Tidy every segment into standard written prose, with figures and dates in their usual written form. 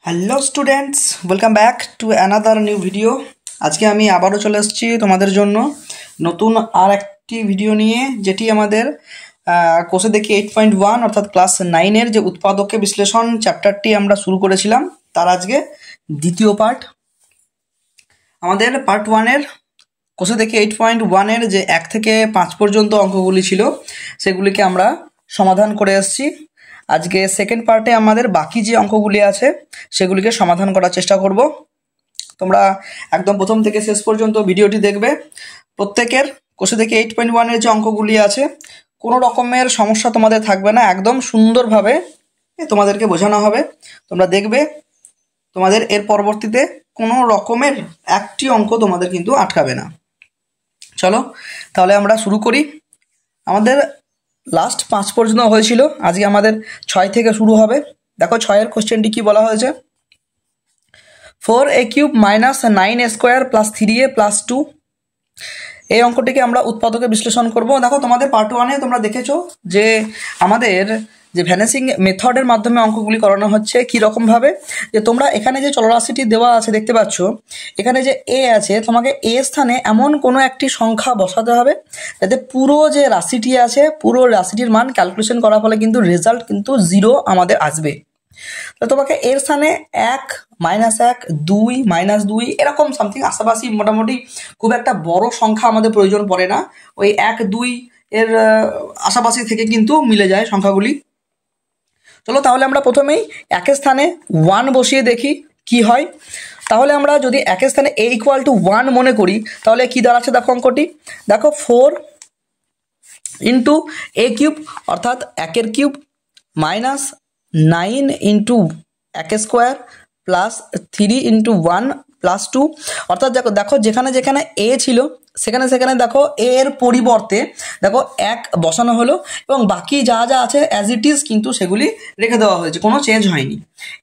Hello students, welcome back to another new video. আজকে আমি আবারও চলে এসেছি তোমাদের জন্য নতুন আর একটি ভিডিও নিয়ে, যেটি আমাদের কোর্সে দেখি 8.1 অর্থাৎ ক্লাস 9-এর যে উৎপাদকে বিশ্লেষণ চ্যাপ্টারটি আমরা শুরু করেছিলাম তার আজকে দ্বিতীয় পার্ট। আমাদের পার্ট 1-এর কোর্সে দেখি 8.1-এর যে 1 থেকে 5 পর্যন্ত অঙ্কগুলি ছিল সেগুলিকে আমরা সমাধান করে এসেছি। আজকে সেকেন্ড পার্টে আমাদের বাকি যে অঙ্কগুলি আছে সেগুলিকে সমাধান করার চেষ্টা করব। তোমরা একদম প্রথম থেকে শেষ পর্যন্ত ভিডিওটি দেখবে। প্রত্যেকের কোর্সে দেখে 8.1-এর যে অঙ্কগুলি আছে কোনো রকমের সমস্যা তোমাদের থাকবে না, একদম সুন্দরভাবে তোমাদেরকে বোঝানো হবে। তোমরা দেখবে তোমাদের এর পরবর্তীতে কোনো রকমের একটি অঙ্ক তোমাদের কিন্তু আটকাবে না। চলো তাহলে আমরা শুরু করি। আমাদের লাস্ট 5 পর্যন্ত হয়েছিল, আজকে আমাদের 6 থেকে শুরু হবে। দেখো 6-এর কোশ্চেনটি কি বলা হয়েছে। 4a³ - 9a² + 3a + 2, এই অঙ্কটিকে আমরা উৎপাদকে বিশ্লেষণ করব। দেখো তোমাদের পার্ট 1-এ তোমরা দেখেছো যে আমাদের যে ভ্যানিসিং মেথডের মাধ্যমে অঙ্কগুলি করানো হচ্ছে কীরকমভাবে, যে তোমরা এখানে যে চলরাশিটি দেওয়া আছে দেখতে পাচ্ছ, এখানে যে এ আছে, তোমাকে এ স্থানে এমন কোনো একটি সংখ্যা বসাতে হবে যাতে পুরো যে রাশিটি আছে পুরো রাশিটির মান ক্যালকুলেশন করার ফলে কিন্তু রেজাল্ট কিন্তু 0 আমাদের আসবে। তো তোমাকে এর স্থানে 1 -1 2 -2 এরকম সামথিং আশেপাশি, মোটামুটি খুব একটা বড় সংখ্যা আমাদের প্রয়োজন পড়ে না, ওই 1 2 এর আশেপাশি থেকে কিন্তু মিলে যায় সংখ্যাগুলি। চলো তাহলে আমরা প্রথমেই 1-এর স্থানে 1 বসিয়ে দেখি কি হয়। তাহলে আমরা যদি 1-এর স্থানে a = 1 মনে করি তাহলে কি দাঁড়াচ্ছে দেখো অঙ্কটি। দেখো 4 × a³ অর্থাৎ 1-এর কিউব -9 × 1² + 3 × 1 + 2, অর্থাৎ দেখো যেখানে যেখানে এ ছিল সেখানে সেখানে দেখো এর পরিবর্তে দেখো 1 বসানো হলো এবং বাকি যা যা আছে অ্যাজ ইট ইজ কিন্তু সেগুলি রেখে দেওয়া হয়েছে, কোনো চেঞ্জ হয়নি।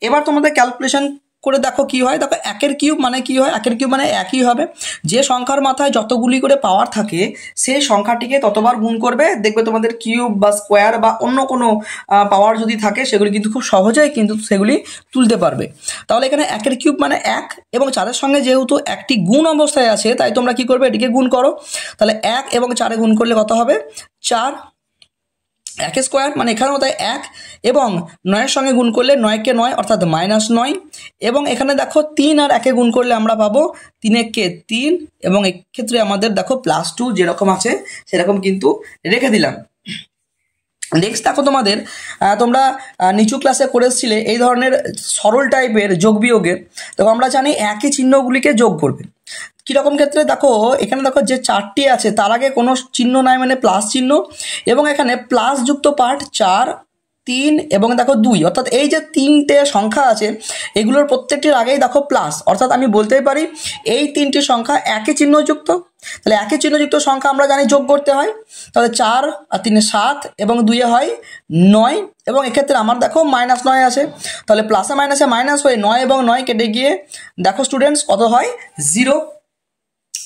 এবার তোমাদের ক্যালকুলেশন করে দেখো কি হয়। দেখো 1-এর কিউব মানে কি হয়, 1-এর কিউব মানে একই হবে, যে সংখ্যার মাথায় যতগুলি করে পাওয়ার থাকে সেই সংখ্যাটিকে ততবার গুণ করবে। দেখবে তোমাদের কিউব বা স্কোয়ার বা অন্য কোনো পাওয়ার যদি থাকে সেগুলি কিন্তু খুব সহজেই কিন্তু সেগুলি তুলতে পারবে। তাহলে এখানে 1-এর কিউব মানে 1 এবং 4-এর সঙ্গে যেহেতু একটি গুণ অবস্থায় আছে তাই তোমরা কি করবে, এটিকে গুণ করো। তাহলে 1 এবং 4-এ গুণ করলে কত হবে 4, 1² মানে এখানেও তাই 1 এবং 9-এর সঙ্গে গুণ করলে 9-কে 9 অর্থাৎ -9 এবং এখানে দেখো 3 আর 1-এ গুণ করলে আমরা পাবো 3-একে 3 এবং এক্ষেত্রে আমাদের দেখো +2 যেরকম আছে সেরকম কিন্তু রেখে দিলাম। নেক্সট দেখো তোমাদের তোমরা নিচু ক্লাসে করে এসেছিলে এই ধরনের সরল টাইপের যোগ বিয়োগে। তো আমরা জানি একই চিহ্নগুলিকে যোগ করবে। কীরকম ক্ষেত্রে দেখো এখানে দেখো যে 4টি আছে তার আগে কোনো চিহ্ন নাই মানে প্লাস চিহ্ন, এবং এখানে প্লাস যুক্ত পার্ট 4 3 এবং দেখো 2, অর্থাৎ এই যে 3টে সংখ্যা আছে এগুলোর প্রত্যেকটির আগেই দেখো প্লাস, অর্থাৎ আমি বলতেই পারি এই 3টি সংখ্যা একই চিহ্নযুক্ত। তাহলে একই চিহ্নযুক্ত সংখ্যা আমরা জানি যোগ করতে হয়। তাহলে 4 আর 3-এ 7 এবং 2-এ হয় 9 এবং এক্ষেত্রে আমার দেখো -9 আছে। তাহলে প্লাসে মাইনাসে মাইনাস হয়ে 9 এবং 9 কেটে গিয়ে দেখো স্টুডেন্টস কত হয় 0।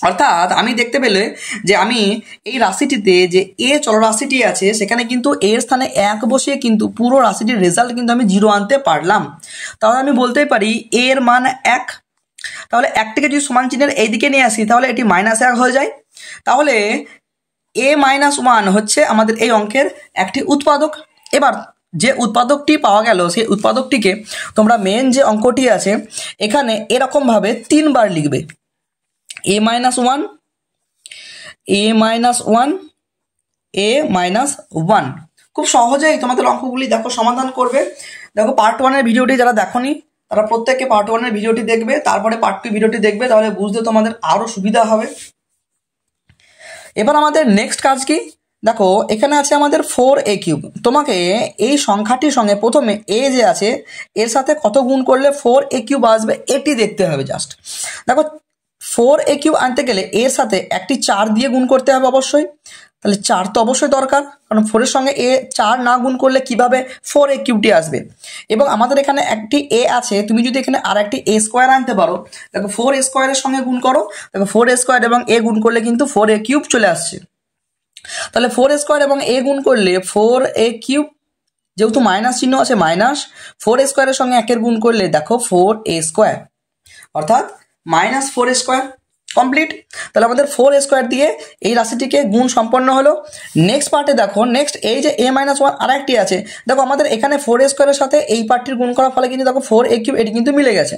অর্থাৎ আমি দেখতে পেলে যে আমি এই রাশিটিতে যে এ চলরাশিটি আছে সেখানে কিন্তু এর স্থানে 1 বসিয়ে কিন্তু পুরো রাশিটির রেজাল্ট কিন্তু আমি 0 আনতে পারলাম। তাহলে আমি বলতেই পারি এর মান 1। তাহলে 1টিকে যদি সমান চিহ্নের এই দিকে নিয়ে আসি তাহলে এটি -1 হয়ে যায়। তাহলে a - 1 হচ্ছে আমাদের এই অঙ্কের একটি উৎপাদক। এবার যে উৎপাদকটি পাওয়া গেল সেই উৎপাদকটিকে তোমরা মেন যে অঙ্কটি আছে এখানে এরকমভাবে 3 বার লিখবে, a - 1 a - 1 a - 1। খুব সহজেই তোমাদের অঙ্কগুলি দেখো সমাধান করবে। দেখো পার্ট 1-এর ভিডিওটি যারা দেখোনি তারা প্রত্যেককে পার্ট 1-এর ভিডিওটি দেখবে, তারপরে পার্ট 2 ভিডিওটি দেখবে, তাহলে বুঝতে তোমাদের আরও সুবিধা হবে। এবার আমাদের নেক্সট কাজ কি, দেখো এখানে আছে আমাদের 4a³। তোমাকে এই সংখ্যাটির সঙ্গে প্রথমে এ যে আছে এর সাথে কত গুণ করলে 4a³ আসবে এটি দেখতে হবে। জাস্ট দেখো 4a³ আনতে গেলে এর সাথে একটি 4 দিয়ে গুণ করতে হবে অবশ্যই। তাহলে 4 তো অবশ্যই দরকার, কারণ 4-এর সঙ্গে এ 4 না গুণ করলে কিভাবে 4a³ আসবে। এবং আমাদের এখানে একটি এ আছে, তুমি যদি এখানে আর একটি a² আনতে পারো, দেখো 4a² এর সঙ্গে গুণ করো, দেখো 4a² এবং এ গুণ করলে কিন্তু 4a³ চলে আসছে। তাহলে 4a² এবং এ গুণ করলে 4a³ যেহেতু মাইনাস চিহ্ন আছে মাইনাস 4a স্কোয়ারের সঙ্গে 1 গুণ করলে দেখো 4a স্কোয়ার, অর্থাৎ -4a স্কোয়ার। কমপ্লিট। তাহলে আমাদের 4a স্কোয়ার দিয়ে এই রাশিটিকে গুণ সম্পন্ন হলো। নেক্সট পার্টে দেখো, নেক্সট এই যে a-1 আর একটি আছে, দেখো আমাদের এখানে 4a স্কোয়ারের সাথে এই পার্টটির গুণ করার ফলে কিন্তু দেখো 4a কিউব এটি কিন্তু মিলে গেছে।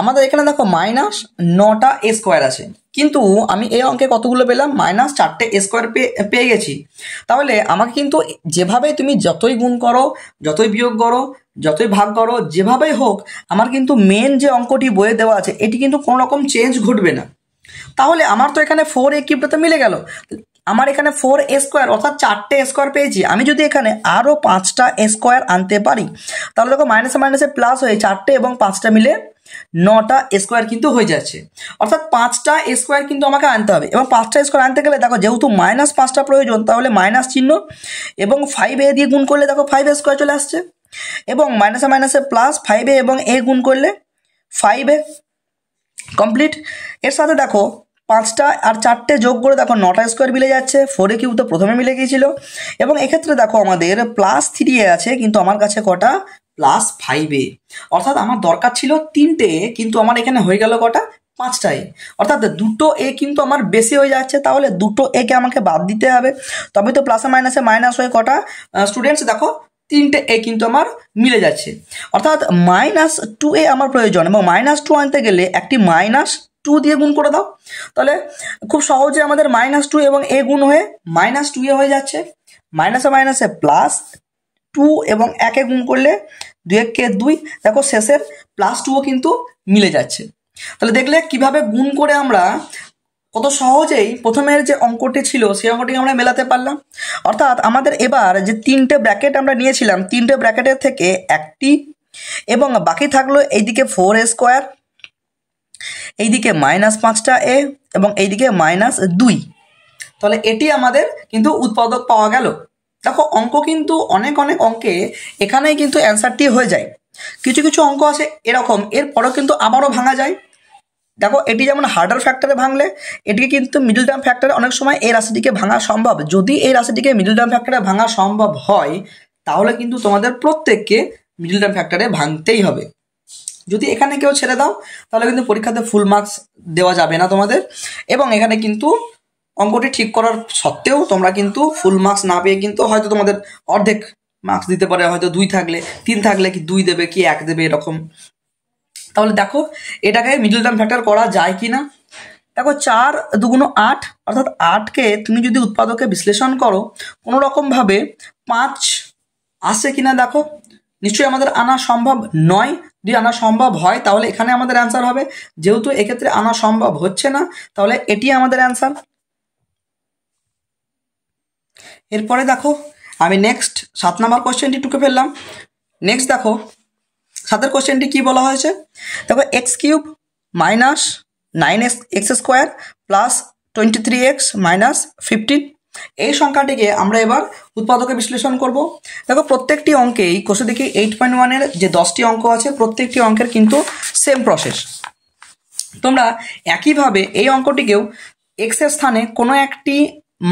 আমাদের এখানে দেখো -9টা a স্কোয়ার আছে, কিন্তু আমি এই অঙ্কে কতগুলো পেলাম, -4টে a স্কোয়ার পেয়ে গেছি। তাহলে আমাকে কিন্তু যেভাবে তুমি যতই গুণ করো, যতই বিয়োগ করো, যতই ভাগ করো, যেভাবেই হোক আমার কিন্তু মেন যে অঙ্কটি বইয়ে দেওয়া আছে এটি কিন্তু কোনো রকম চেঞ্জ ঘটবে না। তাহলে আমার তো এখানে 4a কিউবটা তো মিলে গেল, আমার এখানে 4a স্কোয়ার অর্থাৎ 4টে স্কোয়ার পেয়েছি। আমি যদি এখানে আরও 5টা স্কোয়ার আনতে পারি তাহলে দেখো মাইনাসে মাইনাসে প্লাস হয়ে 4টে এবং 5টা মিলে 9টা স্কোয়ার কিন্তু হয়ে যাচ্ছে, অর্থাৎ 5টা স্কোয়ার কিন্তু আমাকে আনতে হবে। এবং 5টা স্কোয়ার আনতে গেলে দেখো যেহেতু -5টা প্রয়োজন, তাহলে মাইনাস চিহ্ন এবং 5a দিয়ে গুণ করলে দেখো 5a স্কোয়ার চলে আসছে, এবং মাইনাসে মাইনাসে প্লাস 5a এবং a গুণ করলে 5a। কমপ্লিট। এর সাথে দেখো 5টা আর 4টে যোগ করে দেখো 9টা স্কোয়ার মিলে যাচ্ছে, 4a কিউব তো প্রথমে মিলে গিয়েছিল। এবং এক্ষেত্রে দেখো আমাদের +3a আছে, কিন্তু আমার কাছে কটা, +5a, অর্থাৎ আমার দরকার ছিল 3টে, কিন্তু আমার এখানে হয়ে গেল কটা, 5টায়, অর্থাৎ 2টো a কিন্তু আমার বেশি হয়ে যাচ্ছে। তাহলে 2টো a কে আমাকে বাদ দিতে হবে, তবে তো প্লাসে মাইনাসে মাইনাস হয়ে কটা স্টুডেন্টস দেখো 3টে a কিন্তু আমার মিলে যাচ্ছে, অর্থাৎ -2a আমার প্রয়োজন। এবং -2 আনতে গেলে একটি -2 দিয়ে গুণ করে দাও, তাহলে খুব সহজে আমাদের -2 এবং a গুণ হয়ে -2a হয়ে যাচ্ছে। মাইনাসে মাইনাসে +2 এবং 1 গুণ করলে 2 × 2, দেখো শেষের +2ও কিন্তু মিলে যাচ্ছে। তাহলে দেখলে কিভাবে গুণ করে আমরা কত সহজেই প্রথমের যে অঙ্কটি ছিল সেই অঙ্কটি আমরা মেলাতে পারলাম। অর্থাৎ আমাদের এবার যে 3টে ব্র্যাকেট আমরা নিয়েছিলাম, 3টে ব্র্যাকেটের থেকে একটি, এবং বাকি থাকলো এইদিকে 4a স্কোয়ার, এইদিকে -5টা a এবং এইদিকে -2। তাহলে এটি আমাদের কিন্তু উৎপাদক পাওয়া গেল। দেখো অঙ্ক কিন্তু অনেক অঙ্কে এখানেই কিন্তু অ্যান্সারটি হয়ে যায়। কিছু কিছু অঙ্ক আছে এরকম, এরপরেও কিন্তু আবারও ভাঙা যায়। দেখো এটি যেমন হার্ডার ফ্যাক্টরে ভাঙলে এটিকে কিন্তু মিডল টার্ম ফ্যাক্টরে অনেক সময় এই রাশিটিকে ভাঙা সম্ভব। যদি এই রাশিটিকে মিডল টার্ম ফ্যাক্টরে ভাঙা সম্ভব হয় তাহলে কিন্তু তোমাদের প্রত্যেককে মিডল টার্ম ফ্যাক্টরে ভাঙতেই হবে। যদি এখানে কেউ ছেড়ে দাও তাহলে কিন্তু পরীক্ষাতে ফুল মার্কস দেওয়া যাবে না তোমাদের। এবং এখানে কিন্তু অঙ্কটি ঠিক করার সত্ত্বেও তোমরা কিন্তু ফুল মার্কস না পেয়ে কিন্তু হয়তো তোমাদের অর্ধেক মার্কস দিতে পারে, হয়তো 2 থাকলে 3 থাকলে কি 2 দেবে কি 1 দেবে এরকম। তাহলে দেখো এটাকে মিডল টার্ম ফ্যাক্টর করা যায় কি না। দেখো 4 2 8, অর্থাৎ 8কে তুমি যদি উৎপাদকে বিশ্লেষণ করো কোনো রকমভাবে 5 আসে কিনা দেখো, নিশ্চয়ই আমাদের আনা সম্ভব নয়। যদি আনা সম্ভব হয় তাহলে এখানে আমাদের অ্যান্সার হবে, যেহেতু এক্ষেত্রে আনা সম্ভব হচ্ছে না তাহলে এটি আমাদের অ্যান্সার। এরপরে দেখো আমি নেক্সট 7 নম্বর কোশ্চেনটি টুকে ফেললাম। নেক্সট দেখো 7এর কোশ্চেনটি কি বলা হয়েছে, দেখো x³ -9x স্কোয়ার +23x -15, এই সংখ্যাটিকে আমরা এবার উৎপাদকে বিশ্লেষণ করব। দেখো প্রত্যেকটি অঙ্কেই কোষে দেখি 8.1-এর যে 10টি অঙ্ক আছে প্রত্যেকটি অঙ্কের কিন্তু সেম প্রসেস। তোমরা একইভাবে এই অঙ্কটিকেও এক্স এর স্থানে কোনো একটি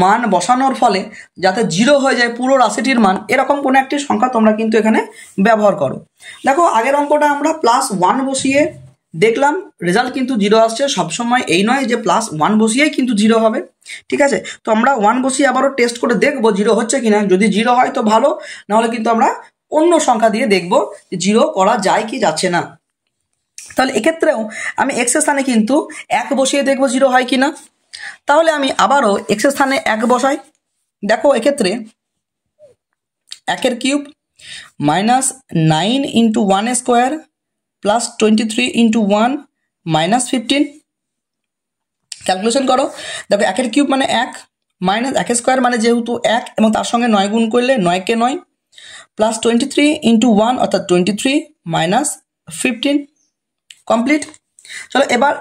মান বসানোর ফলে যাতে 0 হয়ে যায় পুরো রাশিটির মান, এরকম কোনো একটি সংখ্যা তোমরা কিন্তু এখানে ব্যবহার করো। দেখো আগের অঙ্কটা আমরা +1 বসিয়ে দেখলাম, রেজাল্ট কিন্তু 0 আসছে। সবসময় এই নয় যে +1 বসিয়েই কিন্তু 0 হবে, ঠিক আছে। তো আমরা 1 বসিয়ে আবারও টেস্ট করে দেখবো 0 হচ্ছে কিনা। যদি 0 হয় তো ভালো, নাহলে কিন্তু আমরা অন্য সংখ্যা দিয়ে দেখবো যে 0 করা যায় কি যাচ্ছে না। তাহলে এক্ষেত্রেও আমি এক্স এর স্থানে কিন্তু 1 বসিয়ে দেখবো 0 হয় কিনা। তাহলে আমি আবারও এক্স এর স্থানে 1 বসাই। দেখো এক্ষেত্রে 1 কিউব -9 × 1 স্কোয়ার +23 × 1 -15, ক্যালকুলেশন করো। দেখো 1 কিউব মানে 1, -1 স্কোয়ার মানে যেহেতু 1 এবং তার সঙ্গে 9 গুণ করলে 9 কে 9, +23 × 1 অর্থাৎ 23 -15। কমপ্লিট। চলো এবার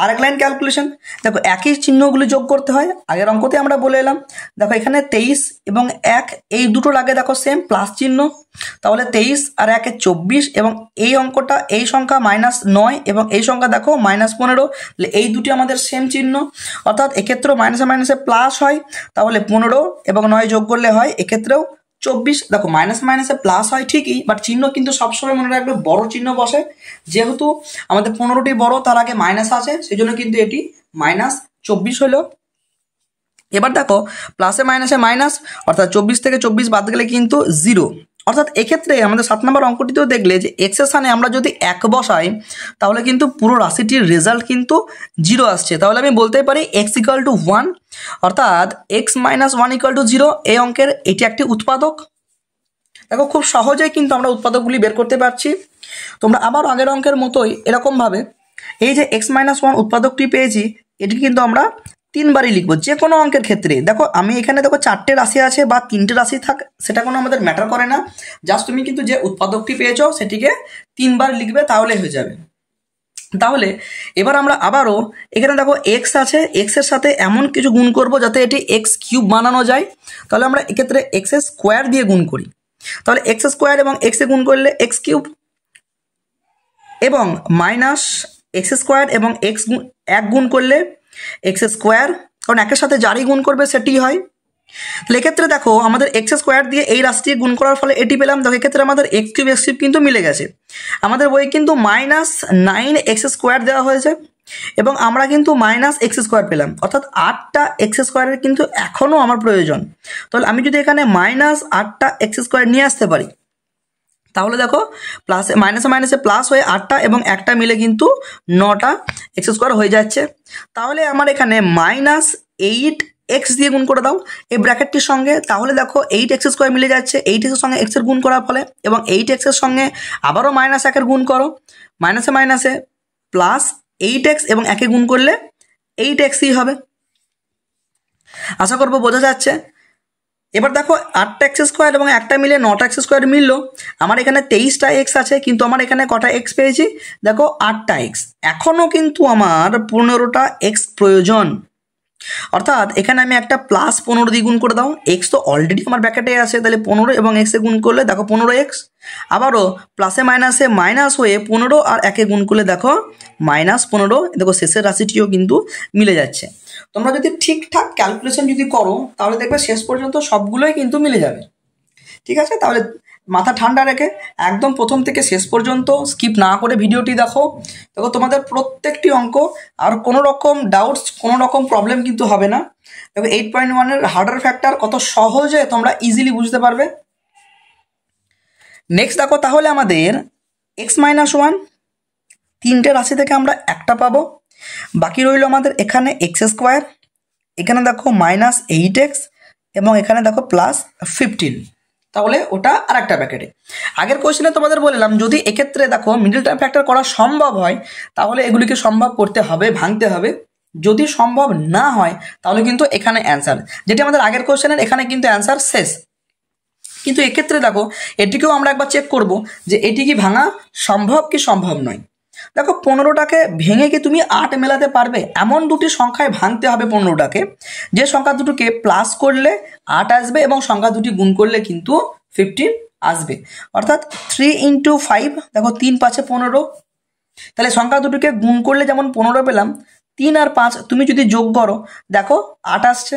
আরেক লাইন ক্যালকুলেশন। দেখো একই চিহ্নগুলি যোগ করতে হয়, আগের অঙ্কতে আমরা বলে এলাম। দেখো এখানে 23 এবং 1 এই দুটো লাগে দেখো সেম প্লাস চিহ্ন, তাহলে 23 আর 1 24, এবং এই অঙ্কটা এই সংখ্যা -9 এবং এই সংখ্যা দেখো -15, এই দুটি আমাদের সেম চিহ্ন, অর্থাৎ এক্ষেত্রেও মাইনাসে মাইনাসে প্লাস হয়, তাহলে 15 এবং 9 যোগ করলে হয় এক্ষেত্রেও 24 দেখো মাইনাস মাইনাসে প্লাস হয় ঠিকই, বাট চিহ্ন কিন্তু সবসময় মনে রাখবে বড় চিহ্ন বসে। যেহেতু আমাদের 15টি বড়, তার আগে মাইনাস আছে, সেই জন্য কিন্তু এটি -24 হলো। এবার দেখো প্লাসে মাইনাসে মাইনাস, অর্থাৎ 24 থেকে 24 বাদ গেলে কিন্তু 0। অর্থাৎ এক্ষেত্রে আমাদের 7 নম্বর অঙ্কটিতেও দেখলে যে এক্স এর স্থানে আমরা যদি 1 বসাই তাহলে কিন্তু পুরো রাশিটির রেজাল্ট কিন্তু 0 আসছে। তাহলে আমি বলতে পারি x = 1, অর্থাৎ x - 1 = 0। এই অঙ্কের এটি একটি উৎপাদক। দেখো খুব সহজেই কিন্তু আমরা উৎপাদকগুলি বের করতে পারছি। তোমরা আবার আগের অঙ্কের মতোই এরকমভাবে এই যে x - 1 উৎপাদকটি পেয়েছি, এটি কিন্তু আমরা 3 বারই লিখবো যে কোনো অঙ্কের ক্ষেত্রে। দেখো আমি এখানে দেখো 4টে রাশি আছে বা 3টে রাশি থাক, সেটা কোনো আমাদের ম্যাটার করে না। জাস্ট তুমি কিন্তু যে উৎপাদকটি পেয়েছো সেটিকে 3 বার লিখবে, তাহলে হয়ে যাবে। তাহলে এবার আমরা আবারও এখানে দেখো এক্স আছে, এক্স এর সাথে এমন কিছু গুণ করব যাতে এটি x³ বানানো যায়। তাহলে আমরা এক্ষেত্রে x² দিয়ে গুণ করি। তাহলে x² এবং x এ গুণ করলে x³ এবং মাইনাস x² এবং এক গুণ করলে x², কারণ একের সাথে যারই গুণ করবে সেটি হয়। তাহলে এক্ষেত্রে দেখো আমাদের x² দিয়ে এই রাশিটি গুণ করার ফলে এটি পেলাম। দেখো এক্ষেত্রে আমাদের x³ কিন্তু মিলে গেছে। আমাদের বই কিন্তু -9x² দেওয়া হয়েছে এবং আমরা কিন্তু -x² পেলাম, অর্থাৎ 8টা x² এর কিন্তু এখনও আমার প্রয়োজন। তাহলে আমি যদি এখানে -8টা x² নিয়ে আসতে পারি, তাহলে দেখো প্লাসে মাইনাসে মাইনাসে প্লাস হয়ে 8টা এবং একটা মিলে কিন্তু 9টা x² হয়ে যাচ্ছে। তাহলে আমার এখানে -8x দিয়ে গুণ করে দাও এই ব্র্যাকেটটির সঙ্গে। তাহলে দেখো 8x² মিলে যাচ্ছে 8x এর সঙ্গে x এর গুণ করার ফলে, এবং 8x এর সঙ্গে আবারও -1 এর গুণ করো, মাইনাসে মাইনাসে প্লাস 8x এবং একে গুণ করলে 8xই হবে। আশা করবো বোঝা যাচ্ছে। এবার দেখো 8টা x² এবং একটা মিলে 9টা x² মিললো। আমার এখানে 23টা x আছে, কিন্তু আমার এখানে কটা x পেয়েছি? দেখো 8টা x। এখনও কিন্তু আমার 15টা x প্রয়োজন, অর্থাৎ এখানে আমি একটা +15 দিয়ে গুণ করে দাও। x তো অলরেডি আমার ব্র্যাকেটে আছে, তাহলে 15 এবং x এ গুণ করলে দেখো 15x। আবারও প্লাসে মাইনাসে মাইনাস হয়ে 15 আর একে গুণ করলে দেখো -15। দেখো শেষের রাশিটিও কিন্তু মিলে যাচ্ছে। তোমরা যদি ঠিকঠাক ক্যালকুলেশন যদি করো তাহলে দেখবে শেষ পর্যন্ত সবগুলোই কিন্তু মিলে যাবে। ঠিক আছে, তাহলে মাথা ঠান্ডা রেখে একদম প্রথম থেকে শেষ পর্যন্ত স্কিপ না করে ভিডিওটি দেখো। দেখো তোমাদের প্রত্যেকটি অঙ্ক আর কোনো রকম ডাউটস, কোনো রকম প্রবলেম কিন্তু হবে না। দেখো 8.1 এর হার্ডার ফ্যাক্টর কত সহজে তোমরা ইজিলি বুঝতে পারবে। নেক্সট দেখো তাহলে আমাদের x - 1 তিনটে রাশি থেকে আমরা একটা পাবো। বাকি রইল আমাদের এখানে x², এখানে দেখো -8x এবং এখানে দেখো +15। তাহলে ওটা আর একটা ব্র্যাকেটে। আগের কোশ্চেনে তোমাদের বললাম যদি এক্ষেত্রে দেখো মিডল টার্ম ফ্যাক্টর করা সম্ভব হয় তাহলে এগুলিকে সম্ভব করতে হবে, ভাঙতে হবে। যদি সম্ভব না হয় তাহলে কিন্তু এখানে অ্যান্সার, যেটি আমাদের আগের কোশ্চেনের, এখানে কিন্তু অ্যান্সার শেষ। কিন্তু এক্ষেত্রে দেখো এটিকেও আমরা একবার চেক করব যে এটি কি ভাঙা সম্ভব কি সম্ভব নয়। দেখো 15টাকে ভেঙে কি তুমি 8 মেলাতে পারবে? এমন দুটি সংখ্যায় ভাঙতে হবে 15টাকে যে সংখ্যা দুটোকে প্লাস করলে 8 আসবে এবং সংখ্যা দুটি গুণ করলে কিন্তু 15 আসবে। অর্থাৎ 3 × 5, দেখো 3 × 5 = 15। তাহলে সংখ্যা দুটোকে গুণ করলে যেমন 15 পেলাম, 3 আর 5 তুমি যদি যোগ করো দেখো 8 আসছে।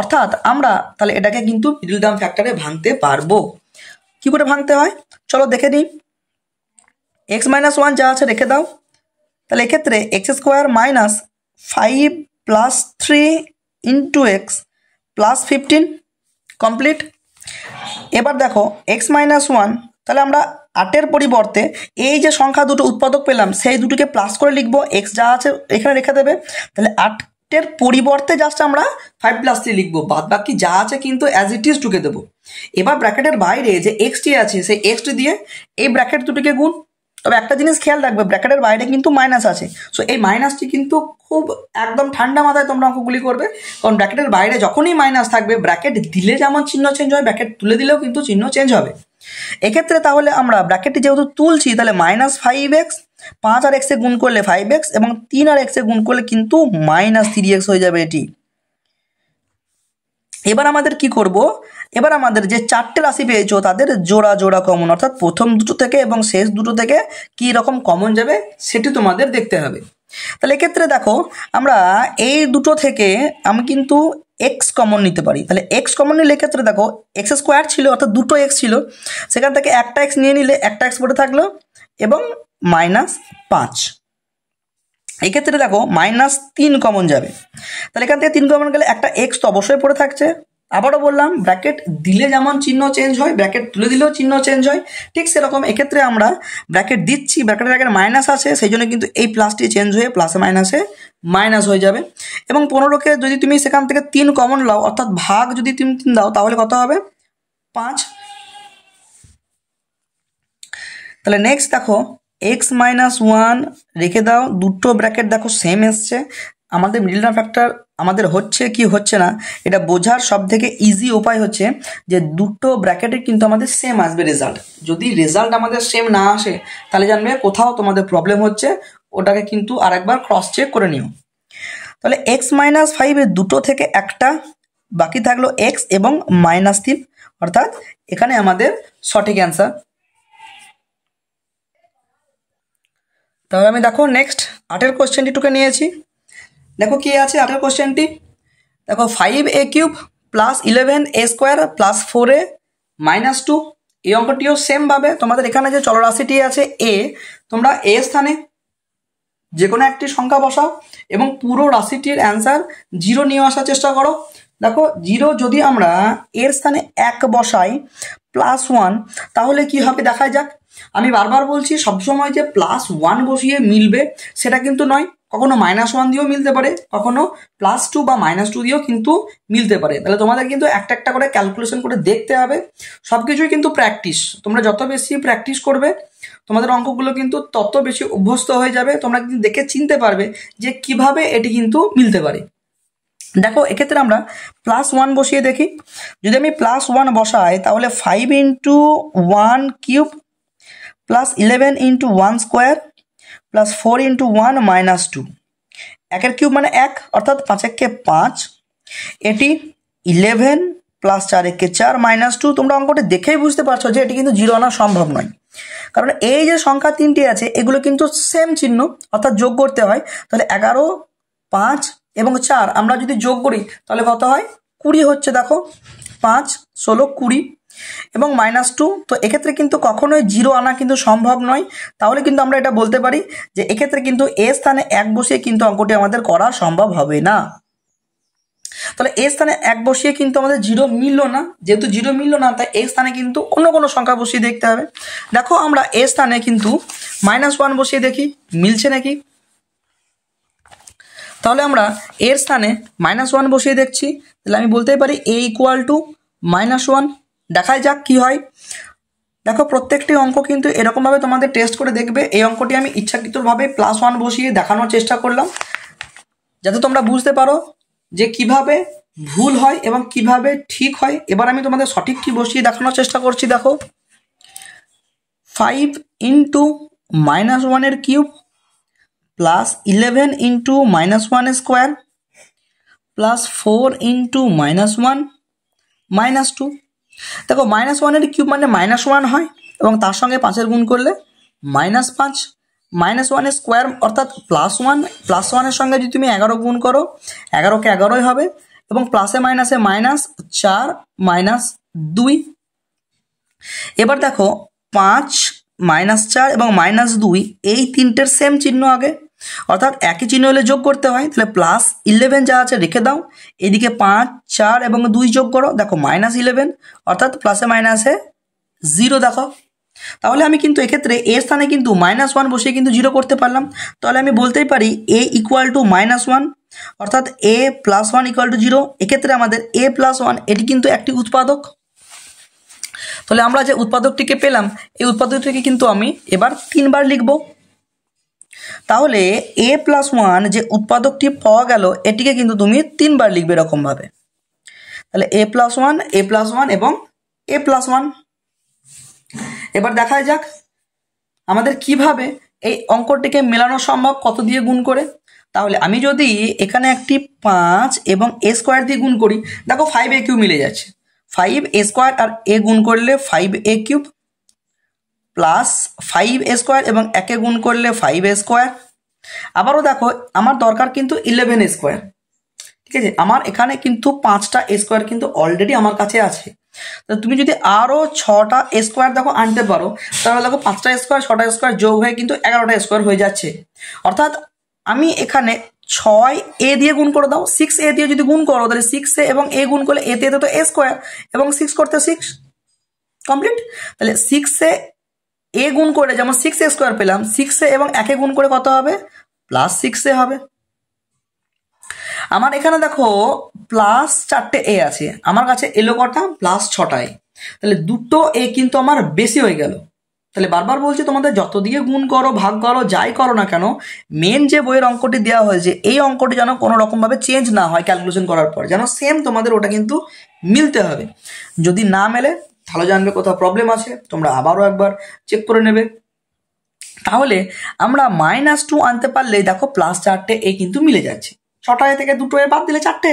অর্থাৎ আমরা তাহলে এটাকে কিন্তু মিডল টার্ম ফ্যাক্টরে ভাঙতে পারবো। কি করে ভাঙতে হয় চলো দেখে নিই। x - 1 যা আছে রেখে দাও। তাহলে এক্ষেত্রে x² - 5 + 3 × x + 15 কমপ্লিট। এবার দেখো x - 1, তাহলে আমরা 8-এর পরিবর্তে এই যে সংখ্যা দুটো উৎপাদক পেলাম সেই দুটোকে প্লাস করে লিখবো, x যা আছে এখানে রেখে দেবে। তাহলে 8-এর পরিবর্তে জাস্ট আমরা 5 + 3 লিখবো, বাদ বাকি যা আছে কিন্তু অ্যাজ ইট ইজ ঢুকে দেবো। এবার ব্র্যাকেটের বাইরে যে এক্সটি আছে সেই এক্সটি দিয়ে এই ব্র্যাকেট দুটিকে গুণ। তবে একটা জিনিস খেয়াল রাখবে, ব্র্যাকেটের বাইরে কিন্তু মাইনাস আছে। সো এই মাইনাসটি কিন্তু খুব একদম ঠান্ডা মাথায় তোমরা অঙ্কগুলি করবে, কারণ ব্র্যাকেটের বাইরে যখনই মাইনাস থাকবে ব্র্যাকেট দিলে যেমন চিহ্ন চেঞ্জ হয়, ব্র্যাকেট তুলে দিলেও কিন্তু চিহ্ন চেঞ্জ হবে। এক্ষেত্রে তাহলে আমরা ব্র্যাকেটটি যেহেতু তুলছি তাহলে -5x, 5 আর x এ গুণ করলে 5x এবং 3 আর x এ গুণ করলে কিন্তু -3x হয়ে যাবে এটি। এবার আমাদের কি করব, এবার আমাদের যে 4টে রাশি পেয়েছো তাদের জোড়া জোড়া কমন, অর্থাৎ প্রথম দুটো থেকে এবং শেষ দুটো থেকে কি রকম কমন যাবে সেটি তোমাদের দেখতে হবে। তাহলে এক্ষেত্রে দেখো আমরা এই দুটো থেকে আমি কিন্তু এক্স কমন নিতে পারি। তাহলে এক্স কমন নিলে ক্ষেত্রে দেখো এক্স স্কোয়ার ছিল অর্থাৎ দুটো এক্স ছিল, সেখান থেকে একটা এক্স নিয়ে নিলে একটা এক্স পড়ে থাকলো এবং -5। এক্ষেত্রে দেখো -3 কমন যাবে, তাহলে এখান থেকে 3 কমন গেলে একটা এক্স তো অবশ্যই পড়ে থাকছে। আবারও বললাম ব্র্যাকেট দিলে যেমন চিহ্ন চেঞ্জ হয়, ব্র্যাকেট তুলে দিলেও চিহ্ন চেঞ্জ হয়, ঠিক সেরকম এক্ষেত্রে আমরা ব্র্যাকেট দিচ্ছি, ব্র্যাকেটের আগে মাইনাস আছে, সেই জন্য কিন্তু এই প্লাসটি চেঞ্জ হয়ে প্লাসে মাইনাসে মাইনাস হয়ে যাবে। এবং 15কে যদি তুমি সেখান থেকে 3 কমন লাও, অর্থাৎ ভাগ যদি তুমি 3 দাও, তাহলে কত হবে 5। তাহলে নেক্সট দেখো x-1 রেখে দাও, দুটো ব্র্যাকেট দেখো সেম এসছে। আমাদের মিডল টার্ম ফ্যাক্টর আমাদের হচ্ছে কি হচ্ছে না এটা বোঝার সব থেকে ইজি উপায় হচ্ছে যে দুটো ব্র্যাকেটে কিন্তু আমাদের সেম আসবে রেজাল্ট। যদি রেজাল্ট আমাদের সেম না আসে তাহলে জানবে কোথাও তোমাদের প্রবলেম হচ্ছে, ওটাকে কিন্তু আরেকবার ক্রস চেক করে নিও। তাহলে x-5 এর দুটো থেকে একটা বাকি থাকলো x এবং -3, অর্থাৎ এখানে আমাদের সঠিক অ্যান্সার। তাহলে আমি দেখো নেক্সট 8এর কোশ্চেনটি টুকে নিয়েছি। দেখো কি আছে 8এর কোশ্চেনটি, দেখো 5a³ + 11a² + 4a - 2। এই অঙ্কটিও সেমভাবে তোমাদের এখানে যে চলরাশিটি আছে a, তোমরা a স্থানে যে কোনো একটি সংখ্যা বসাও এবং পুরো রাশিটির অ্যান্সার 0 নিয়ে আসার চেষ্টা করো। দেখো 0 যদি আমরা এর স্থানে 1 বসাই +1, তাহলে কি হবে দেখা যাক। আমি বারবার বলছি সবসময় যে +1 বসিয়ে মিলবে সেটা কিন্তু নয়, কখনো -1 দিয়েও মিলতে পারে, কখনো +2 বা -2 দিয়েও কিন্তু মিলতে পারে। তাহলে তোমাদের কিন্তু একটা একটা করে ক্যালকুলেশন করে দেখতে হবে। সব কিছুই কিন্তু প্র্যাকটিস, তোমরা যত বেশি প্র্যাকটিস করবে তোমাদের অঙ্কগুলো কিন্তু তত বেশি অভ্যস্ত হয়ে যাবে, তোমরা কিন্তু দেখে চিনতে পারবে যে কিভাবে এটি কিন্তু মিলতে পারে। দেখো এক্ষেত্রে আমরা +1 বসিয়ে দেখি। যদি আমি +1 বসাই তাহলে 5 × 1³ + 11 × 1² + 4 × 1 - 2। 1 কিউব মানে 1, অর্থাৎ 5 × 5। এটি 11 + 4 × 4 - 2। তোমরা অঙ্কটি দেখেই বুঝতে পারছো যে এটি কিন্তু 0 আনা সম্ভব নয়, কারণ এই যে সংখ্যা তিনটি আছে এগুলো কিন্তু সেম চিহ্ন, অর্থাৎ যোগ করতে হয়। তাহলে 11, 5 এবং 4 আমরা যদি যোগ করি তাহলে কত হয় 20 হচ্ছে। দেখো 5, 16, 20 এবং -2। তো এক্ষেত্রে কিন্তু কখনোই 0 আনা কিন্তু সম্ভব নয়। তাহলে কিন্তু আমরা এটা বলতে পারি যে এক্ষেত্রে কিন্তু এ স্থানে 1 বসিয়ে কিন্তু অঙ্কটি আমাদের করা সম্ভব হবে না। তাহলে এ স্থানে 1 বসিয়ে কিন্তু আমাদের 0 মিললো না, যেহেতু 0 মিললো না তাই এ স্থানে কিন্তু অন্য কোনো সংখ্যা বসিয়ে দেখতে হবে। দেখো আমরা এ স্থানে কিন্তু -1 বসিয়ে দেখি মিলছে নাকি। তাহলে আমরা এর স্থানে -1 বসিয়ে দেখছি, তাহলে আমি বলতেই পারি a = -1। দেখাই যাক কি হয়। দেখো প্রত্যেকটি অঙ্ক কিন্তু এরকমভাবে তোমাদের টেস্ট করে দেখবে। এই অঙ্কটি আমি ইচ্ছাকৃতভাবে +1 বসিয়ে দেখানোর চেষ্টা করলাম যাতে তোমরা বুঝতে পারো যে কিভাবে ভুল হয় এবং কিভাবে ঠিক হয়। এবার আমি তোমাদের সঠিকটি বসিয়ে দেখানোর চেষ্টা করছি। দেখো 5 × -1³ + 11 × -1² + 4 × -1 - 2। দেখো -1³ মানে -1 হয় এবং তার সঙ্গে 5 গুণ করলে -5, -1² অর্থাৎ +1, +1 এর সঙ্গে যদি তুমি 11 গুণ করো 11 কে 11ই হবে এবং প্লাসে মাইনাসে -4 -2। এবার দেখো 5, -4 এবং -2 এই তিনটের সেম চিহ্ন আগে, অর্থাৎ একই চিহ্ন হলে যোগ করতে হয়। তাহলে +11 যা আছে রেখে দাও, এদিকে 5, 4 এবং 2 যোগ করো, দেখো -11 অর্থাৎ প্লাসে মাইনাসে 0। দেখো তাহলে আমি কিন্তু এক্ষেত্রে এ স্থানে কিন্তু -1 বসিয়ে কিন্তু 0 করতে পারলাম। তাহলে আমি বলতেই পারি a = -1 অর্থাৎ a + 1 = 0। এক্ষেত্রে আমাদের a + 1 এটি কিন্তু একটি উৎপাদক। তাহলে আমরা যে উৎপাদকটিকে পেলাম এই উৎপাদকটিকে কিন্তু আমি এবার 3 বার লিখব। তাহলে a + 1 যে উৎপাদকটি পাওয়া গেল এটিকে কিন্তু তুমি 3 বার লিখবে এরকমভাবে। তাহলে a + 1, a + 1 এবং a + 1। এবার দেখা যাক আমাদের কিভাবে এই অঙ্কটিকে মেলানো সম্ভব, কত দিয়ে গুণ করে। তাহলে আমি যদি এখানে একটি 5 এবং a² দিয়ে গুণ করি, দেখো 5a³ মিলে যাচ্ছে। 5a² আর a গুণ করলে 5a³ প্লাস 5a² এবং একে গুণ করলে 5a²। আবারও দেখো আমার দরকার কিন্তু 11a², ঠিক আছে, আমার এখানে কিন্তু 5টা এ স্কোয়ার কিন্তু অলরেডি আমার কাছে আছে। তো তুমি যদি আরও 6টা এ স্কোয়ার দেখো আনতে পারো, তাহলে দেখো 5টা স্কোয়ার 6টা স্কোয়ার যোগ হয়ে কিন্তু 11টা স্কোয়ার হয়ে যাচ্ছে। অর্থাৎ আমি এখানে 6a দিয়ে গুণ করে দাও, 6a দিয়ে যদি গুণ করো তাহলে 6a এবং a গুণ করলে এতে তো এ স্কোয়ার এবং 6 করতে 6 কমপ্লিট। তাহলে 6a এ গুণ করে যেমন 6a স্কোয়ার পেলাম, 6a এবং 1 গুণ করে কত হবে, প্লাস 6a হবে। আমার এখানে দেখো প্লাস 4টে এ আছে, আমার কাছে এলো কটা, প্লাস 6টা এ। তাহলে দুটো এ কিন্তু আমার বেশি হয়ে গেল। তাহলে বারবার বলছি তোমাদের যত দিয়ে গুণ করো ভাগ করো যাই করো না কেন, মেন যে বইয়ের অঙ্কটি দেওয়া হয়েছে এই অঙ্কটি যেন কোনো রকমভাবে চেঞ্জ না হয় ক্যালকুলেশন করার পর, যেন সেম তোমাদের ওটা কিন্তু মিলতে হবে। যদি না মেলে তাহলে জানবে কোথাও প্রবলেম আছে, তোমরা আবারও একবার চেক করে নেবে। তাহলে আমরা -2 আনতে পারলেই দেখো প্লাস 4টে এ কিন্তু মিলে যাচ্ছে, 6টা এ থেকে 2টো এ বাদ দিলে 4টে।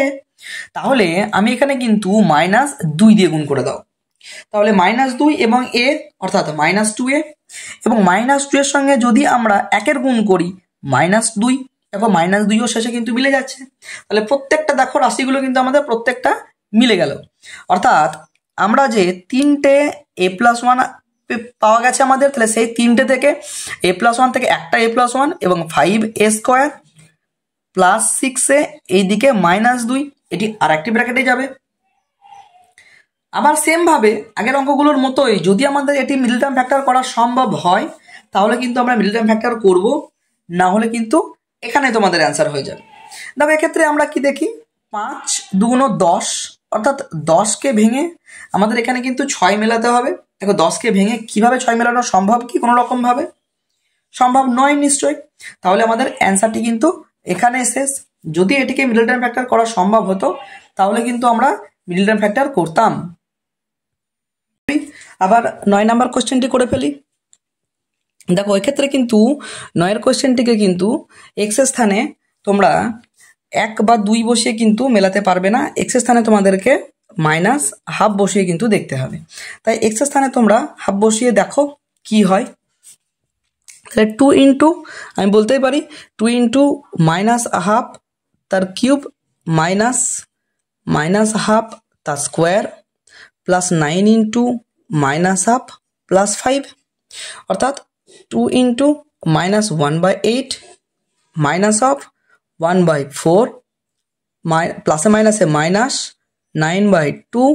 তাহলে আমি এখানে কিন্তু -2 দিয়ে গুণ করে দাও, তাহলে -2 এবং এ অর্থাৎ -2a এবং -2 এর সঙ্গে যদি আমরা 1 গুণ করি -2, দেখো -2ও শেষে কিন্তু মিলে যাচ্ছে। তাহলে প্রত্যেকটা দেখো রাশিগুলো কিন্তু আমাদের প্রত্যেকটা মিলে গেল। অর্থাৎ আমরা যে 3টে a+1 পাওয়া গেছে আমাদের, তাহলে সেই 3টে থেকে a+1 থেকে একটা a+1 এবং 5a স্কোয়ার প্লাস 6a এইদিকে -2, এটি আর একটি ব্র্যাকেটে যাবে। আবার সেম ভাবে আগের অঙ্কগুলোর মতোই যদি আমাদের এটি মিডল টার্ম ফ্যাক্টর করা সম্ভব হয় তাহলে কিন্তু আমরা মিডল টার্ম ফ্যাক্টর করব, না হলে কিন্তু এখানে তোমাদের অ্যান্সার হয়ে যাবে। দেখো এক্ষেত্রে আমরা কি দেখি, 5 2 10 অর্থাৎ 10কে ভেঙে আমাদের এখানে কিন্তু 6 মেলাতে হবে। দেখো 10কে ভেঙে কিভাবে 6 মেলানো সম্ভব কি কোনো রকম ভাবে, সম্ভব নয় নিশ্চয়ই। তাহলে আমাদের অ্যান্সারটি কিন্তু এখানে শেষ। যদি এটিকে মিডল টার্ম ফ্যাক্টর করা সম্ভব হতো তাহলে কিন্তু আমরা মিডল টার্ম ফ্যাক্টর করতাম। আবার 9 নাম্বার কোশ্চেনটি করে ফেলি। দেখো এক্ষেত্রে কিন্তু 9এর কোশ্চেনটিকে কিন্তু এক্স এর স্থানে তোমরা 1 বা 2 বসিয়ে কিন্তু মেলাতে পারবে না, এক্স এর স্থানে তোমাদেরকে -হাফ বসিয়ে কিন্তু দেখতে হবে। তাই এক্স এর স্থানে তোমরা হাফ বসিয়ে দেখো কি হয়। তাহলে 2 ইন্টু আমি বলতেই পারি 2 ইন্টু -হাফ তার কিউব -হাফ তার square plus 9 into -half plus 5, অর্থাৎ 2 ইন্টু -1/8 -হাফ 1/4 প্লাসে মাইনাসে -9/2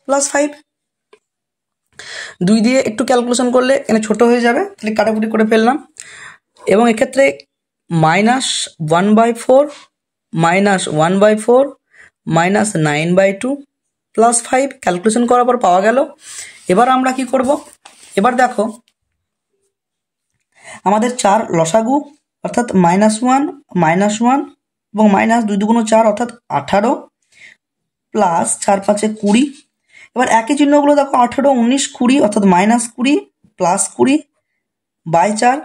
প্লাস 5। 2 দিয়ে একটু ক্যালকুলেশন করলে এখানে ছোট হয়ে যাবে, তাহলে কাটাকুটি করে ফেললাম। এবং এক্ষেত্রে -1/4 -1/4 -9/2 প্লাস 5 ক্যালকুলেশন করার পর পাওয়া গেল। এবার আমরা কি করব, এবার দেখো আমাদের 4 লসাগু অর্থাৎ -1 -1 এবং -2 2 4 অর্থাৎ 18 প্লাস 4 5 20। এবার একই চিহ্নগুলো দেখো 18 19 20 অর্থাৎ -20 প্লাস 20/4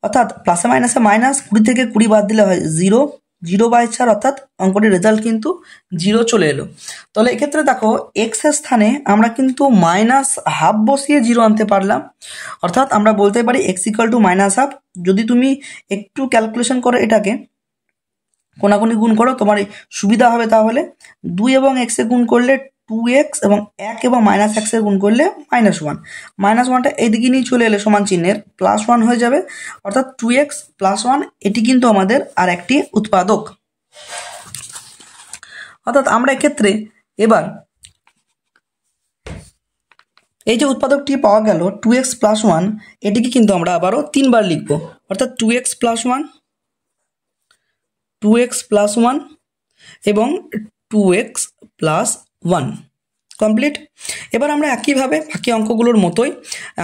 অর্থাৎ প্লাসে মাইনাসে -20 থেকে 20 বাদ দিলে হয় 0 0/4 অর্থাৎ অঙ্কটির রেজাল্ট কিন্তু 0 চলে এলো। তাহলে এক্ষেত্রে দেখো এক্স এর স্থানে আমরা কিন্তু -হাফ বসিয়ে 0 আনতে পারলাম। অর্থাৎ আমরা বলতে পারি x = -হাফ। যদি তুমি একটু ক্যালকুলেশন করো এটাকে কোনাকুনি গুণ করো তোমার সুবিধা হবে। তাহলে 2 এবং x এ গুণ করলে 2x এবং 1 এবং -x এ গুণ করলে -1, -1টা এদিকে নিয়ে চলে এলে সমান চিহ্নের +1 হয়ে যাবে। অর্থাৎ 2x + 1 এটি কিন্তু আমাদের আর একটি উৎপাদক। অর্থাৎ আমরা এক্ষেত্রে এবার এই যে উৎপাদকটি পাওয়া গেল 2x + 1 এটিকে কিন্তু আমরা আবারও 3 বার লিখব। অর্থাৎ 2x + 1 2x + 1 এবং 2x + 1 কমপ্লিট। এবার আমরা একইভাবে বাকি অঙ্কগুলোর মতোই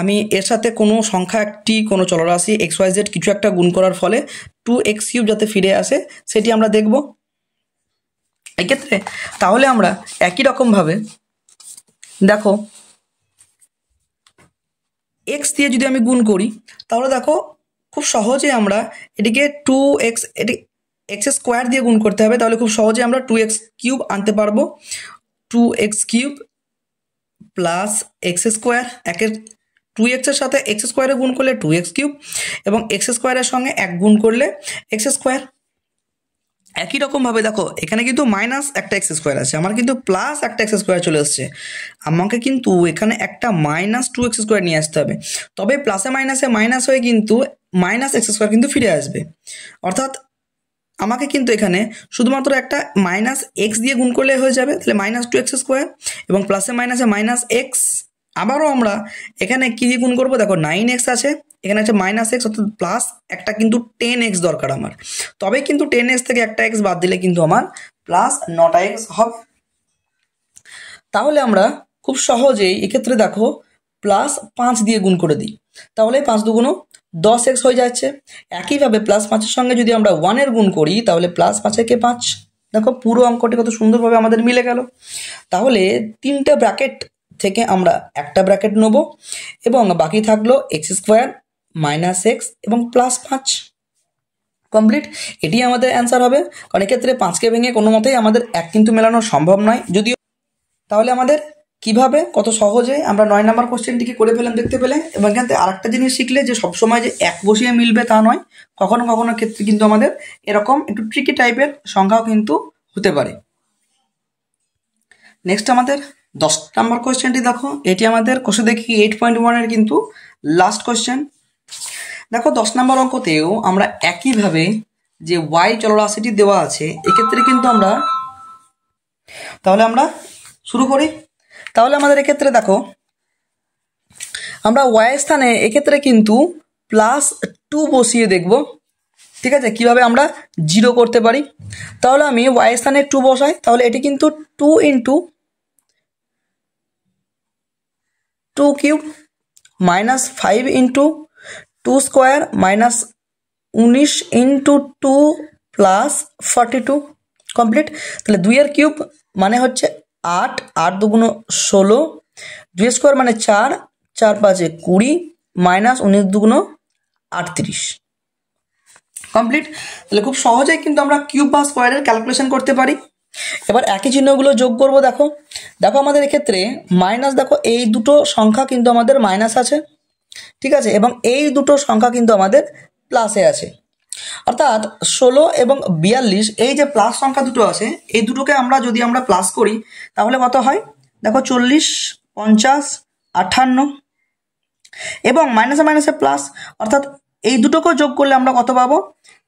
আমি এর সাথে কোনো সংখ্যা একটি কোনো চলরাশি xyz কিছু একটা গুণ করার ফলে 2x³ যাতে ফিরে আসে সেটি আমরা দেখব এক্ষেত্রে। তাহলে আমরা একই রকমভাবে দেখো x দিয়ে যদি আমি গুণ করি তাহলে দেখো খুব সহজে আমরা এটিকে 2x এটি x² দিয়ে গুণ করতে হবে, তাহলে খুব সহজে আমরা 2x³ আনতে পারবো। 2x³ প্লাস x² একের 2x এর সাথে x² এ গুণ করলে 2x³ এবং x² এর সঙ্গে 1 গুণ করলে x²। একই রকমভাবে দেখো এখানে কিন্তু মাইনাস একটা এক্স স্কোয়ার আছে, আমার কিন্তু প্লাস একটা এক্স স্কোয়ার চলে এসছে, আমাকে কিন্তু এখানে একটা মাইনাস টু এক্স স্কোয়ার নিয়ে আসতে হবে, তবে প্লাসে মাইনাসে মাইনাস হয়ে কিন্তু মাইনাস এক্স স্কোয়ার কিন্তু ফিরে আসবে। অর্থাৎ আমাকে কিন্তু এখানে শুধুমাত্র একটা মাইনাস এক্স দিয়ে গুণ করলে হয়ে যাবে, তাহলে মাইনাস টু এক্স স্কোয়ার এবং প্লাসে মাইনাসে মাইনাস এক্স। আবারও আমরা এখানে কী দিয়ে গুণ করবো, দেখো 9x আছে, এখানে আছে মাইনাস এক্স, অর্থাৎ প্লাস একটা কিন্তু 10x দরকার আমার, তবে কিন্তু 10x থেকে একটা এক্স বাদ দিলে কিন্তু আমার প্লাস 9x হবে। তাহলে আমরা খুব সহজেই এক্ষেত্রে দেখো প্লাস 5 দিয়ে গুণ করে দিই, তাহলে 5 দুগুণ 10x হয়ে যাচ্ছে। একইভাবে প্লাস 5-এর সঙ্গে যদি আমরা 1-এর গুণ করি তাহলে প্লাস 5-একে 5, দেখো পুরো অঙ্কটি কত সুন্দরভাবে আমাদের মিলে গেল। তাহলে 3টে ব্র্যাকেট থেকে আমরা একটা ব্র্যাকেট নেব এবং বাকি থাকলো এক্স স্কোয়ার মাইনাস এক্স এবং প্লাস 5 কমপ্লিট। এটি আমাদের অ্যান্সার হবে, কারণ এক্ষেত্রে 5কে ভেঙে কোনো মতেই আমাদের এক কিন্তু মেলানো সম্ভব নয়। যদিও তাহলে আমাদের কিভাবে কত সহজে আমরা 9 নম্বর কোশ্চেনটিকে করে ফেলাম দেখতে পেলে। এবং এখান থেকে আরেকটা জিনিস শিখলে যে সবসময় যে এক বসিয়ে মিলবে তা নয়, কখনো কখনো ক্ষেত্রে কিন্তু আমাদের এরকম একটু ট্রিকি টাইপের সংখ্যাও কিন্তু হতে পারে। নেক্সট আমাদের 10 নম্বর কোশ্চেনটি দেখো, এটি আমাদের কোশ্চেন দেখি 8.1-এর কিন্তু লাস্ট কোশ্চেন। দেখো 10 নম্বর অঙ্কতেও আমরা একইভাবে যে ওয়াই চলরাশিটি দেওয়া আছে এক্ষেত্রে কিন্তু আমরা তাহলে আমরা শুরু করি। তাহলে আমাদের এক্ষেত্রে দেখো আমরা ওয়াই স্থানে এক্ষেত্রে কিন্তু +2 বসিয়ে দেখব, ঠিক আছে, কিভাবে আমরা 0 করতে পারি। তাহলে আমি ওয়াই স্থানে 2 বসাই, তাহলে এটি কিন্তু 2 × 2 cube minus 5 × 2 square minus 19 × 2 plus 42 complete. তাহলে 2-এর কিউব মানে হচ্ছে 8, 8 দুগুণ 16, 2 স্কোয়ার মানে 4, 4 5 20 মাইনাস 19 দুগুণ 38 কমপ্লিট। তাহলে খুব সহজেই কিন্তু আমরা কিউব বা স্কোয়ারের ক্যালকুলেশন করতে পারি। এবার একই চিহ্নগুলো যোগ করব। দেখো দেখো আমাদের এক্ষেত্রে মাইনাস, দেখো এই দুটো সংখ্যা কিন্তু আমাদের মাইনাস আছে, ঠিক আছে, এবং এই দুটো সংখ্যা কিন্তু আমাদের প্লাসে আছে। অর্থাৎ 16 এবং 42 এই যে প্লাস সংখ্যা দুটো আছে এই দুটোকে আমরা যদি আমরা প্লাস করি তাহলে কত হয়, দেখো 40, 50, 58 এবং মাইনাসে মাইনাসে প্লাস, অর্থাৎ এই দুটোকেও যোগ করলে আমরা কত পাবো,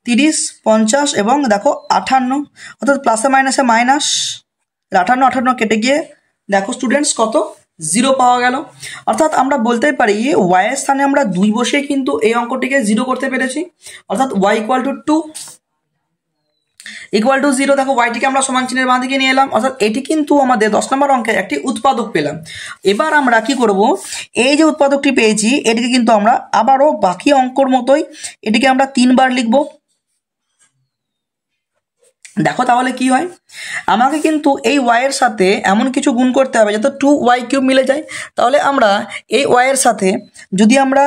30, 50 এবং দেখো 58, অর্থাৎ প্লাসে মাইনাসে মাইনাস 58, 58 কেটে গিয়ে দেখো স্টুডেন্টস কত 0 পাওয়া গেল। অর্থাৎ আমরা বলতেই পারি ওয়াই এর স্থানে আমরা 2 বসে কিন্তু এই অঙ্কটিকে 0 করতে পেরেছি। অর্থাৎ y = 2 = 0। দেখো ওয়াইটিকে আমরা সমান চিহ্নের বাঁ দিকে নিয়ে এলাম, অর্থাৎ এটি কিন্তু আমাদের 10 নম্বর অঙ্কের একটি উৎপাদক পেলাম। এবার আমরা কি করব, এই যে উৎপাদকটি পেয়েছি এটিকে কিন্তু আমরা আবারও বাকি অঙ্কর মতোই এটিকে আমরা 3 বার লিখব। দেখো তাহলে কি হয়, আমাকে কিন্তু এই ওয়াই এর সাথে এমন কিছু গুণ করতে হবে যাতে 2y³ মিলে যায়। তাহলে আমরা এই ওয়াই এর সাথে যদি আমরা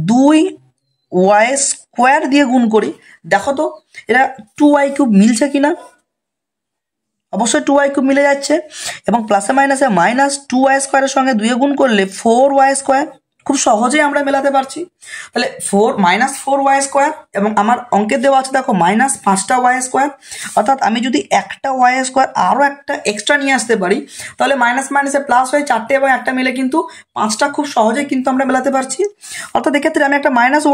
2y² দিয়ে গুণ করি, দেখো তো এটা 2y³ মিলছে কিনা, অবশ্যই 2y³ মিলে যাচ্ছে। এবং প্লাসে মাইনাসে মাইনাস 2y² এর সঙ্গে 2 গুণ করলে 4y², খুব সহজেই আমরা মেলাতে পারছি। তাহলে -4y² এবং আমার অঙ্কে দেওয়া আছে দেখো -5টা y², অর্থাৎ আমি যদি একটা y² আরও একটা এক্সট্রা নিয়ে আসতে পারি তাহলে মাইনাস মাইনাসে প্লাস হয়ে 4টে এবং একটা মিলে কিন্তু 5টা খুব সহজেই কিন্তু আমরা মেলাতে পারছি। অর্থাৎ এক্ষেত্রে আমি একটা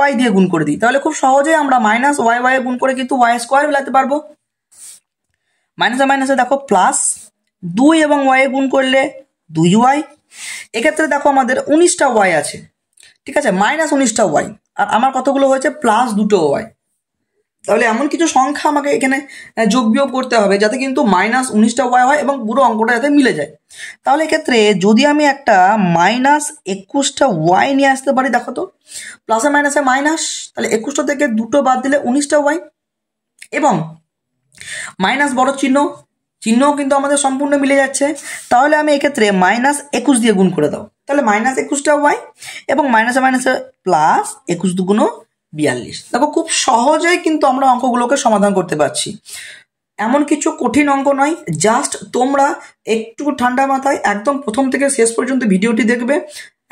-y দিয়ে গুণ করে দিই, তাহলে খুব সহজেই আমরা -y গুণ করে কিন্তু y² মেলাতে পারবো। মাইনাসে মাইনাসে দেখো প্লাস 2 এবং y গুণ করলে 2y, এক্ষেত্রে দেখো আমাদের 19টা y আছে, ঠিক আছে, -19টা y, আর আমার কতগুলো হয়েছে +2টো y। তাহলে এমন কিছু সংখ্যা আমাকে এখানে যোগ বিয়োগ করতে হবে যাতে কিন্তু -19টা y হয় এবং পুরো অঙ্কটা যাতে মিলে যায়। তাহলে এক্ষেত্রে যদি আমি একটা -21টা y নিয়ে আসতে পারি, দেখো তো প্লাসে মাইনাসে মাইনাস, তাহলে 21টা থেকে 2টো বাদ দিলে 19টা y, এবং মাইনাস বড় চিহ্নও কিন্তু আমাদের সম্পূর্ণ মিলে যাচ্ছে। তাহলে আমি এক্ষেত্রে -21 দিয়ে গুণ করে দাও, তাহলে -21টা y এবং মাইনাসে মাইনাসে প্লাস 21 দুগুণ 42। দেখো খুব সহজেই কিন্তু আমরা অঙ্কগুলোকে সমাধান করতে পারছি, এমন কিছু কঠিন অঙ্ক নয়। জাস্ট তোমরা একটু ঠান্ডা মাথায় একদম প্রথম থেকে শেষ পর্যন্ত ভিডিওটি দেখবে,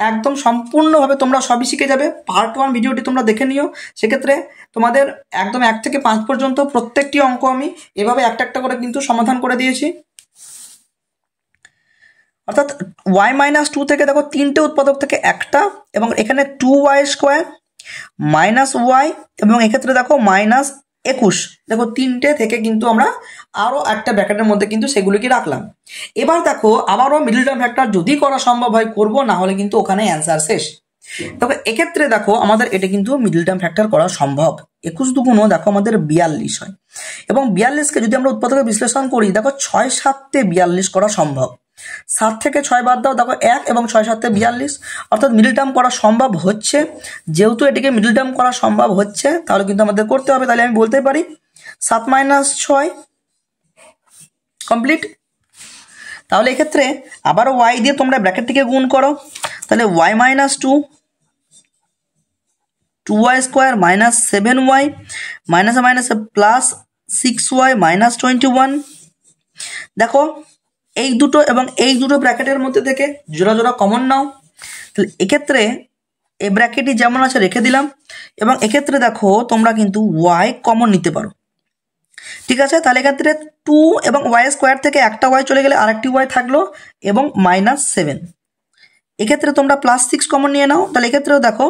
একদম সম্পূর্ণভাবে তোমরা সবই শিখে যাবে। পার্ট 1 ভিডিওটি তোমরা দেখে নিও, সেক্ষেত্রে তোমাদের একদম 1 থেকে 5 পর্যন্ত প্রত্যেকটি অঙ্ক আমি এভাবে একটা একটা করে কিন্তু সমাধান করে দিয়েছি। অর্থাৎ y-2 থেকে দেখো 3টে উৎপাদক থেকে একটা, এবং এখানে 2y² -y, এবং এক্ষেত্রে দেখো -21, দেখো 3টে থেকে কিন্তু আমরা আরও একটা ব্র্যাকেটের মধ্যে কিন্তু সেগুলোকে রাখলাম। এবার দেখো আবারও মিডল টার্ম ফ্যাক্টর যদি করা সম্ভব হয় করবো, না হলে কিন্তু ওখানে অ্যান্সার শেষ। তবে এক্ষেত্রে দেখো আমাদের এটা কিন্তু মিডল টার্ম ফ্যাক্টর করা সম্ভব। 21 দুগুণও দেখো আমাদের 42 হয়, এবং 42কে যদি আমরা উৎপাদকে বিশ্লেষণ করি দেখো 6 7 42 করা সম্ভব। 7 থেকে 6 বাদ দাও, দেখো 1, এবং 6 7 42, অর্থাৎ মিডল টার্ম করা সম্ভব হচ্ছে। যেহেতু এটিকে মিডল টার্ম করা সম্ভব হচ্ছে, তাহলে কিন্তু আমাদের করতে হবে। তাহলে আমি বলতে পারি 7 - 6 কমপ্লিট। তাহলে এক্ষেত্রে আবারও y দিয়ে তোমরা ব্র্যাকেটটিকে গুণ করো, তাহলে y-2, 2y² -7y, মাইনাসে মাইনাসে প্লাস 6y -21। দেখো এই দুটো এবং এই দুটো ব্র্যাকেটের মধ্যে থেকে জোড়া জোড়া কমন নাও, তাহলে এক্ষেত্রে এই ব্র্যাকেটই যেমন আছে রেখে দিলাম, এবং এক্ষেত্রে দেখো তোমরা কিন্তু y কমন নিতে পারো, ঠিক আছে। তাহলে এক্ষেত্রে 2 এবং y² থেকে একটা y চলে গেলে আরেকটি y থাকলো, এবং -7। এক্ষেত্রে তোমরা +6 কমন নিয়ে নাও, তাহলে এক্ষেত্রেও দেখো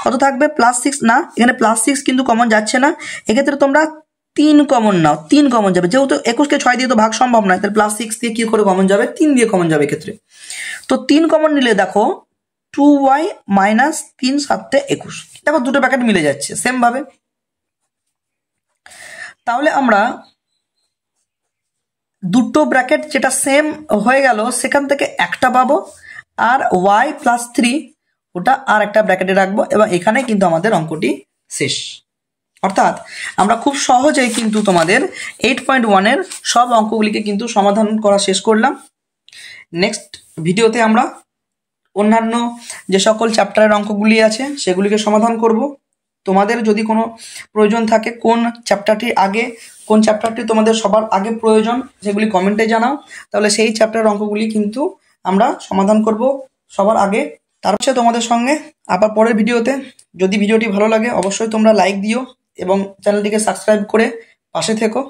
কত থাকবে, +6 না, এখানে +6 কিন্তু কমন যাচ্ছে না। এক্ষেত্রে তোমরা 3 কমন নাও, 3 কমন যাবে, যেহেতু 21কে 6 দিয়ে তো ভাগ সম্ভব নয়, তাহলে +6 দিয়ে কি করে কমন যাবে, 3 দিয়ে কমন যাবে এক্ষেত্রে। তো 3 কমন নিলে দেখো 2y -3 7 21, দেখো দুটো ব্র্যাকেট মিলে যাচ্ছে সেম ভাবে। তাহলে আমরা দুটো ব্র্যাকেট যেটা সেম হয়ে গেল সেখান থেকে একটা পাবো, আর y+3 ওটা আর একটা ব্র্যাকেটে রাখবো, এবং এখানে কিন্তু আমাদের অঙ্কটি শেষ। অর্থাৎ আমরা খুব সহজেই কিন্তু তোমাদের 8.1-এর সব অঙ্কগুলিকে কিন্তু সমাধান করা শেষ করলাম। নেক্সট ভিডিওতে আমরা অন্যান্য যে সকল চ্যাপ্টারের অঙ্কগুলি আছে সেগুলিকে সমাধান করব। তোমাদের যদি কোনো প্রয়োজন থাকে কোন চ্যাপ্টারটি আগে, কোন চ্যাপ্টারটি তোমাদের সবার আগে প্রয়োজন, সেগুলি কমেন্টে জানাও, তাহলে সেই চ্যাপ্টারের অঙ্কগুলি কিন্তু আমরা সমাধান করব সবার আগে। তার হচ্ছে তোমাদের সঙ্গে আবার পরের ভিডিওতে। যদি ভিডিওটি ভালো লাগে অবশ্যই তোমরা লাইক দিও এবং চ্যানেলটিকে সাবস্ক্রাইব করে পাশে থেকো।